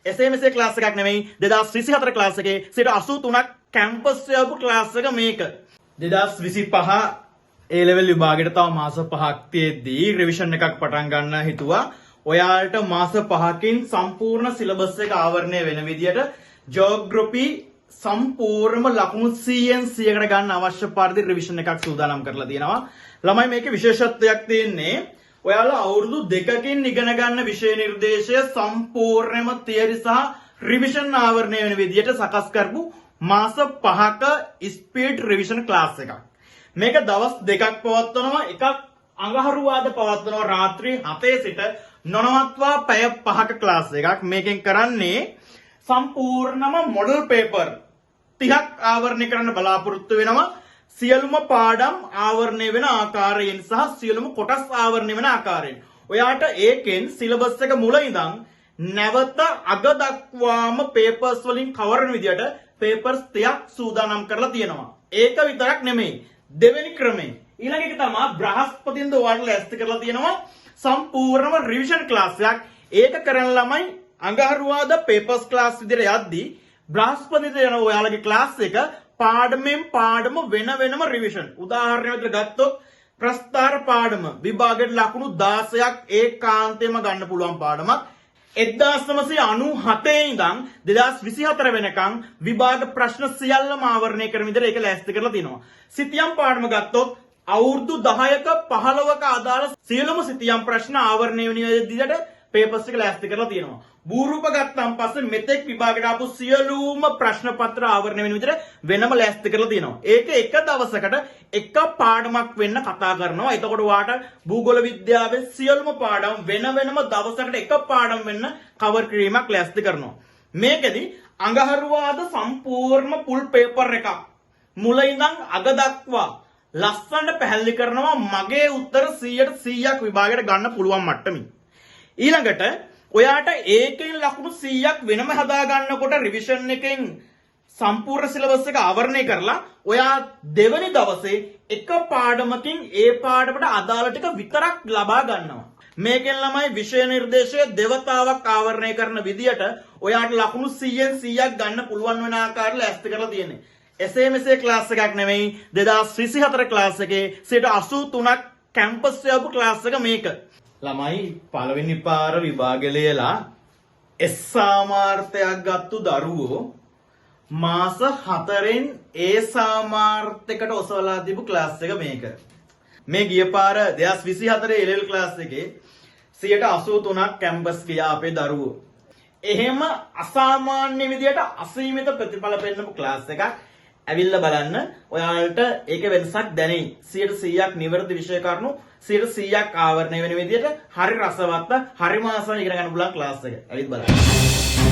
එසේ මෙසේ ක්ලාස් එකක් නෙමෙයි 2024 ක්ලාස් එකේ 83ක් කැම්පස් යවපු ක්ලාස් එක මේක. 2025 A level විභාගයට තව මාස 5ක් තියෙද්දී රිවිෂන් එකක් පටන් ගන්න හිතුවා. ඔයාලට මාස 5කින් සම්පූර්ණ සිලබස් එක ආවරණය වෙන විදියට ජියෝග්‍රැෆි සම්පූර්ණම ලකුණු 100න් 100කට ගන්න අවශ්‍ය පරිදි රිවිෂන් එකක් සූදානම් කරලා තියෙනවා. ළමයි මේකේ විශේෂත්වයක් තියෙන්නේ ඔයාලා අවුරුදු 2කින් ඉගෙන ගන්න විෂය නිර්දේශය සම්පූර්ණයෙන්ම තියරි සහ රිවිෂන් ආවරණය වෙන විදියට සකස් කරපු මාස 5ක ස්පීඩ් රිවිෂන් ක්ලාස් එකක්. මේක දවස් 2ක් පවත්වනවා. එකක් අඟහරුවාද පවත්වනවා රාත්‍රී 7 සිට නොනවත්වා පැය 5ක ක්ලාස් එකක්. මේකෙන් කරන්නේ සම්පූර්ණම මොඩල් පේපර් 30ක් ආවරණය කරන්න බලාපොරොත්තු වෙනවා. සියලුම පාඩම් ආවරණය වෙන ආකාරයෙන් සහ සියලුම කොටස් ආවරණය වෙන ආකාරයෙන්. ඔයාට ඒකෙන් සිලබස් එක මුල ඉඳන් නැවත අග දක්වාම පේපර්ස් වලින් කවර් වෙන විදියට පේපර්ස් 30ක් සූදානම් කරලා තියෙනවා. ඒක විතරක් නෙමෙයි. දෙවෙනි ක්‍රමය ඊළඟ එක තමයි බ්‍රහස්පතින්ද ඔයාලට ලැස්ති කරලා තියෙනවා සම්පූර්ණම රිවිෂන් ක්ලාස් එකක්. ඒක කරන ළමයි අඟහරුවාද පේපර්ස් ක්ලාස් විදියට යද්දී බ්‍රහස්පතින්ද යන ඔයාලගේ ක්ලාස් එක පාඩමෙන් පාඩම වෙන වෙනම රිවිෂන්. උදාහරණයක් විදිහට ගත්තොත් ප්‍රස්ථාර පාඩම විභාගයට ලකුණු 16ක් ඒකාන්තයෙන්ම ගන්න පුළුවන් පාඩමක්. 1997 ඉඳන් 2024 වෙනකන් විභාග ප්‍රශ්න සියල්ලම ආවරණය කරන විදිහට ඒක ලෑස්ති කරලා තිනවා. සිතියම් පාඩම ගත්තොත් අවුරුදු 10ක 15ක අදාළ සියලුම සිතියම් ප්‍රශ්න ආවරණය වෙන විදිහට පේපර්ස් එක ලෑස්ති කරලා තියෙනවා. භූරූප ගත්තාන් පස්සේ මෙතෙක් විභාගයට ආපු සියලුම ප්‍රශ්න පත්‍ර ආවරණය වෙන විදිහට වෙනම ලෑස්ති කරලා තියෙනවා. ඒක එක දවසකට එක පාඩමක් වෙන්න කතා කරනවා. එතකොට ඔයාට භූගෝල විද්‍යාවේ සියලුම පාඩම් වෙන වෙනම දවසකට එක පාඩම් වෙන්න කවර් කිරීමක් ලෑස්ති කරනවා. මේකෙදි අඟහරුවාද සම්පූර්ණ පුල් පේපර් එකක් මුල ඉඳන් අග දක්වා ලස්සනට පැහැදිලි කරනවා. මගේ උත්තර 100%ක් විභාගයට ගන්න පුළුවන් මට්ටමින්. ඊළඟට ඔයාට ඒකෙන් ලකුණු 100ක් වෙනම හදා ගන්නකොට රිවිෂන් එකෙන් සම්පූර්ණ සිලබස් එක ආවරණය කරලා ඔයා දෙවනි දවසේ එක පාඩමකින් ඒ පාඩමට අදාළ ටික විතරක් ලබා ගන්නවා. මේකෙන් ළමයි විෂය නිර්දේශයේ දෙවතාවක් ආවරණය කරන විදියට ඔයාට ලකුණු 100න් 100ක් ගන්න පුළුවන් වෙන ආකාරයට ලෑස්ති කරලා තියෙන්නේ. එසේ මෙසේ ක්ලාස් එකක් නෙමෙයි 2024 ක්ලාස් එකේ 83ක් කැම්පස් යවපු ක්ලාස් එක මේක. ළමයි පළවෙනි පාර විභාගෙ ලියලා S සාමාර්ථයක් ගත්තු දරුවෝ මාස 4න් A සාමාර්ථයකට ඔසවලා තිබු ක්ලාස් එක මේක. මේ ගිය පාර 2024 A level ක්ලාස් එකේ 83ක් කැම්පස් ගියා අපේ දරුවෝ. එහෙම අසාමාන්‍ය විදියට අසීමිත ප්‍රතිඵල පෙන්නපු ක්ලාස් එකක්. ඇවිල්ලා බලන්න ඔයාලට ඒකේ වෙනසක් දැනෙයි. 100%ක් නිවැරදි විෂය කරුණු 100%ක් ආවරණය වෙන විදියට හරි රසවත් හරි මාසම ඉගෙන ගන්න පුළුවන් ක්ලාස් එක. ඇවිත් බලන්න.